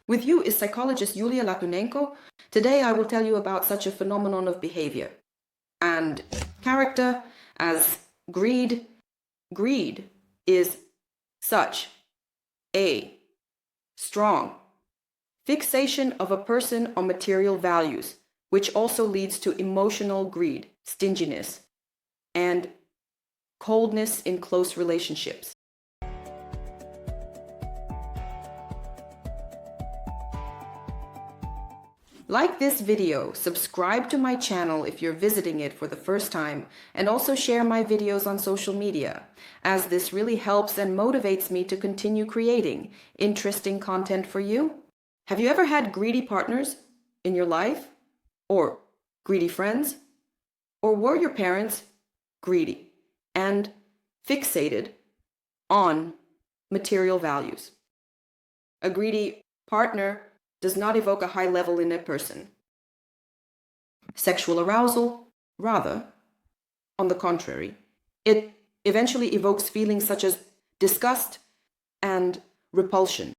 With you is psychologist Yulia Latunenko. Today I will tell you about such a phenomenon of behavior and character as greed. Greed is such a strong fixation of a person on material values, which also leads to emotional greed, stinginess, and coldness in close relationships. Like this video, subscribe to my channel if you're visiting it for the first time, and also share my videos on social media, as this really helps and motivates me to continue creating interesting content for you. Have you ever had greedy partners in your life? Or greedy friends? Or were your parents greedy and fixated on material values? A greedy partner does not evoke a high level in a person. Sexual arousal, rather, on the contrary, it eventually evokes feelings such as disgust and repulsion.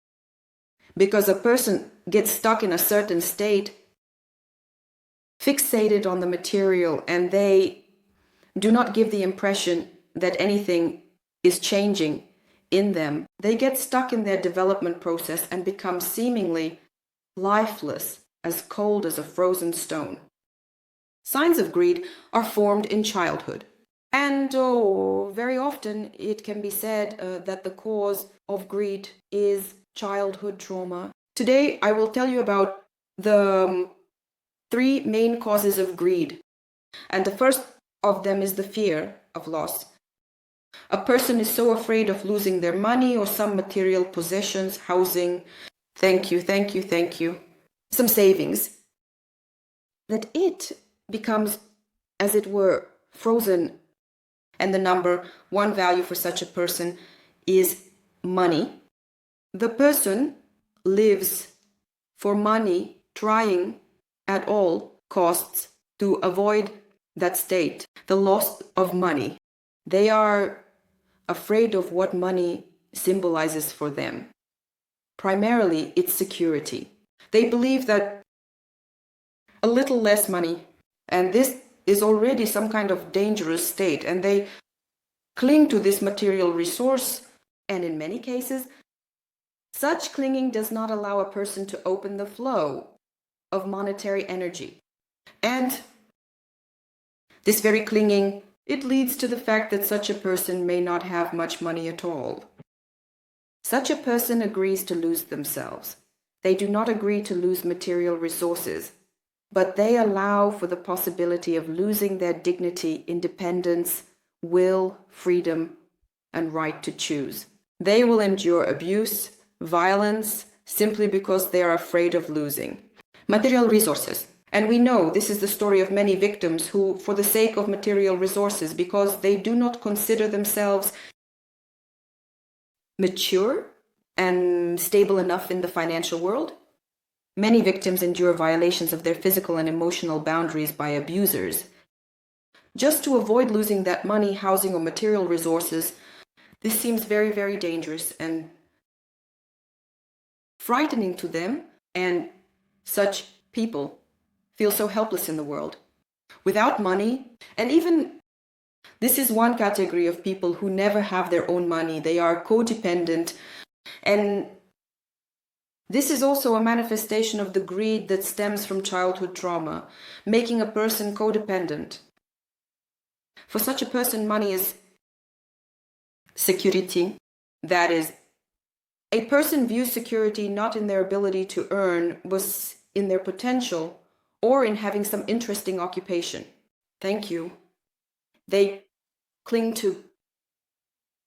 Because a person gets stuck in a certain state, fixated on the material, and they do not give the impression that anything is changing in them. They get stuck in their development process and become seemingly lifeless, as cold as a frozen stone. Signs of greed are formed in childhood. And very often it can be said that the cause of greed is childhood trauma. Today I will tell you about the three main causes of greed. And the first of them is the fear of loss. A person is so afraid of losing their money or some material possessions, housing, thank you, some savings, that it becomes, as it were, frozen. And the number one value for such a person is money. The person lives for money, trying at all costs to avoid that state, the loss of money. They are afraid of what money symbolizes for them. Primarily, it's security. They believe that a little less money, and this is already some kind of dangerous state, and they cling to this material resource, and in many cases, such clinging does not allow a person to open the flow of monetary energy. And this very clinging, it leads to the fact that such a person may not have much money at all. Such a person agrees to lose themselves. They do not agree to lose material resources, but they allow for the possibility of losing their dignity, independence, will, freedom, and right to choose. They will endure abuse, violence, simply because they are afraid of losing material resources. And we know this is the story of many victims who, for the sake of material resources, because they do not consider themselves mature and stable enough in the financial world, many victims endure violations of their physical and emotional boundaries by abusers. Just to avoid losing that money, housing, or material resources, this seems very, very dangerous and frightening to them, and such people feel so helpless in the world. Without money, and even this is one category of people who never have their own money. They are codependent, and this is also a manifestation of the greed that stems from childhood trauma, making a person codependent. For such a person, money is security. That is, a person views security not in their ability to earn, but in their potential or in having some interesting occupation. Thank you. They cling to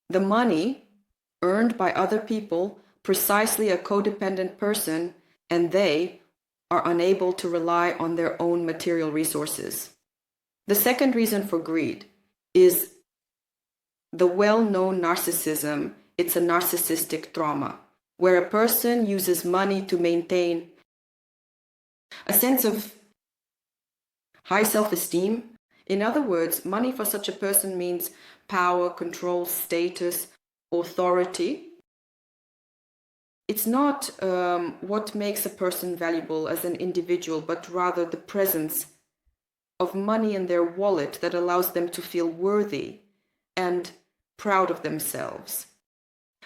the money earned by other people, precisely a codependent person, and they are unable to rely on their own material resources. The second reason for greed is the well-known narcissism. It's a narcissistic trauma, where a person uses money to maintain a sense of high self-esteem. In other words, money for such a person means power, control, status, authority. it's not what makes a person valuable as an individual, but rather the presence of money in their wallet that allows them to feel worthy and proud of themselves.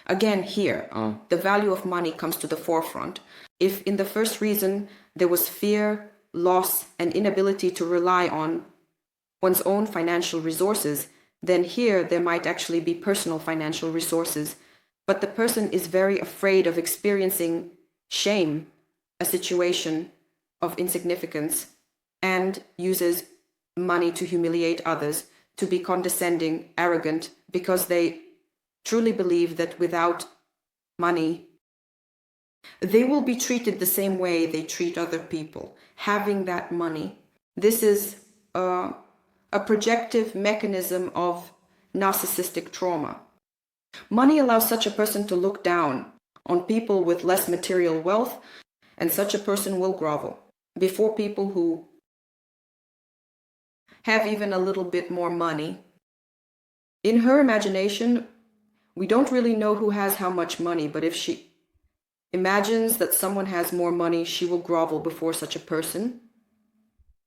Again, here, the value of money comes to the forefront. If in the first reason there was fear, loss, and inability to rely on one's own financial resources, then here there might actually be personal financial resources. But the person is very afraid of experiencing shame, a situation of insignificance, and uses money to humiliate others, to be condescending, arrogant, because they truly believe that without money, they will be treated the same way they treat other people, having that money. This is a projective mechanism of narcissistic trauma. Money allows such a person to look down on people with less material wealth, and such a person will grovel before people who have even a little bit more money. In her imagination, we don't really know who has how much money, but if she imagines that someone has more money, she will grovel before such a person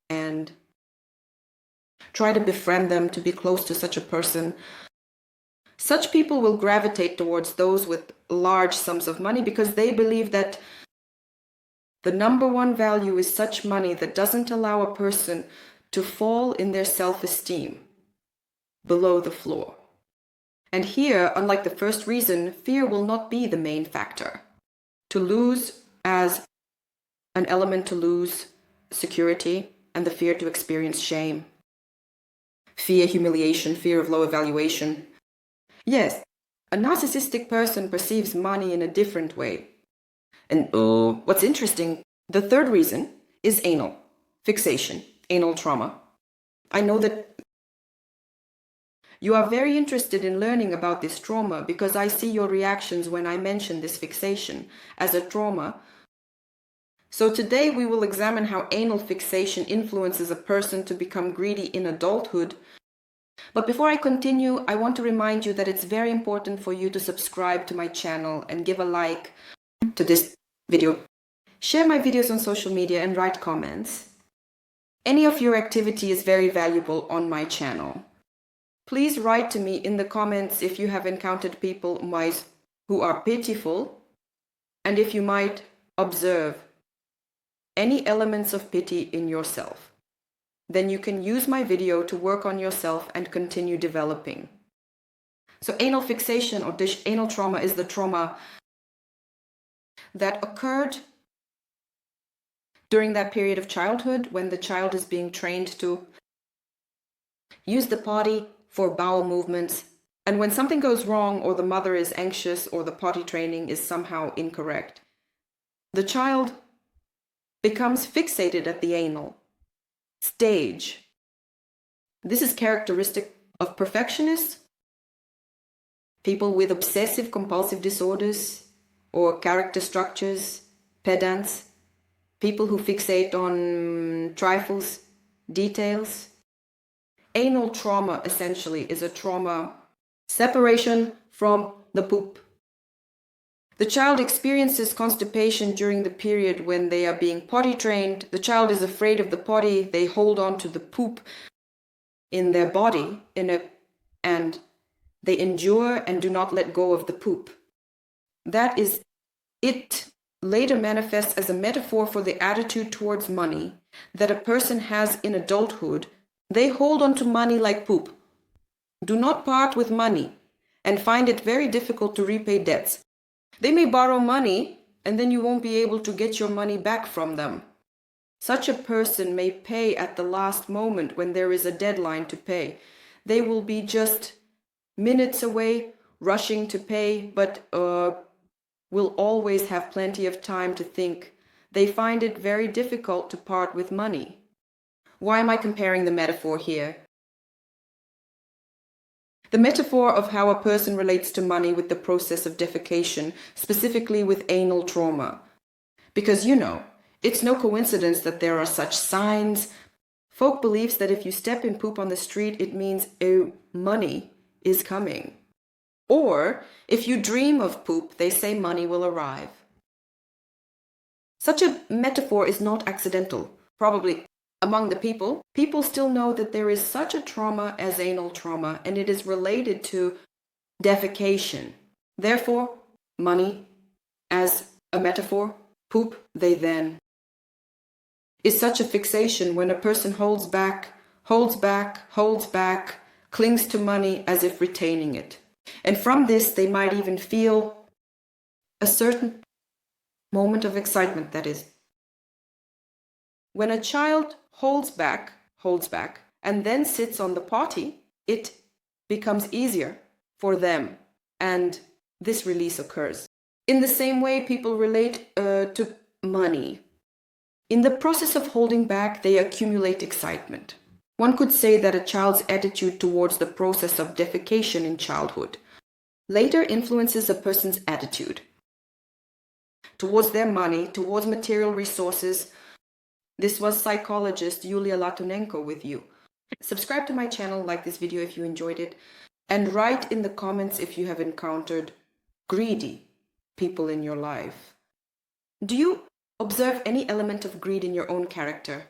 and try to befriend them, to be close to such a person. Such people will gravitate towards those with large sums of money because they believe that the number one value is such money that doesn't allow a person to fall in their self-esteem below the floor. And here, unlike the first reason, fear will not be the main factor. To lose as an element to lose security and the fear to experience shame. Fear, humiliation, fear of low evaluation. Yes, a narcissistic person perceives money in a different way. And what's interesting, the third reason is anal fixation, anal trauma. I know that you are very interested in learning about this trauma because I see your reactions when I mention this fixation as a trauma. So today we will examine how anal fixation influences a person to become greedy in adulthood. But before I continue, I want to remind you that it's very important for you to subscribe to my channel and give a like to this video. Share my videos on social media and write comments. Any of your activity is very valuable on my channel. Please write to me in the comments if you have encountered people who are pitiful, and if you might observe any elements of pity in yourself. Then you can use my video to work on yourself and continue developing. So anal fixation or anal trauma is the trauma that occurred during that period of childhood when the child is being trained to use the potty for bowel movements, and when something goes wrong or the mother is anxious or the potty training is somehow incorrect, the child becomes fixated at the anal stage. This is characteristic of perfectionists, people with obsessive compulsive disorders or character structures, pedants, people who fixate on trifles, details. Anal trauma essentially is a trauma separation from the poop. The child experiences constipation during the period when they are being potty trained. The child is afraid of the potty. They hold on to the poop in their body and they endure and do not let go of the poop. That is, it later manifests as a metaphor for the attitude towards money that a person has in adulthood. They hold on to money like poop. Do not part with money and find it very difficult to repay debts. They may borrow money and then you won't be able to get your money back from them. Such a person may pay at the last moment when there is a deadline to pay. They will be just minutes away, rushing to pay, but will always have plenty of time to think. They find it very difficult to part with money. Why am I comparing the metaphor here? The metaphor of how a person relates to money with the process of defecation, specifically with anal trauma. Because it's no coincidence that there are such signs. Folk believes that if you step in poop on the street, it means money is coming. Or if you dream of poop, they say money will arrive. Such a metaphor is not accidental. Probably among the people still know that there is such a trauma as anal trauma, and it is related to defecation. Therefore, money as a metaphor, poop they then, is such a fixation when a person holds back, clings to money as if retaining it. And from this, they might even feel a certain moment of excitement, that is. When a child holds back, and then sits on the potty, it becomes easier for them, and this release occurs. In the same way, people relate to money. In the process of holding back, they accumulate excitement. One could say that a child's attitude towards the process of defecation in childhood later influences a person's attitude towards their money, towards material resources. This was psychologist Yulia Latunenko with you. Subscribe to my channel, like this video if you enjoyed it, and write in the comments if you have encountered greedy people in your life. Do you observe any element of greed in your own character?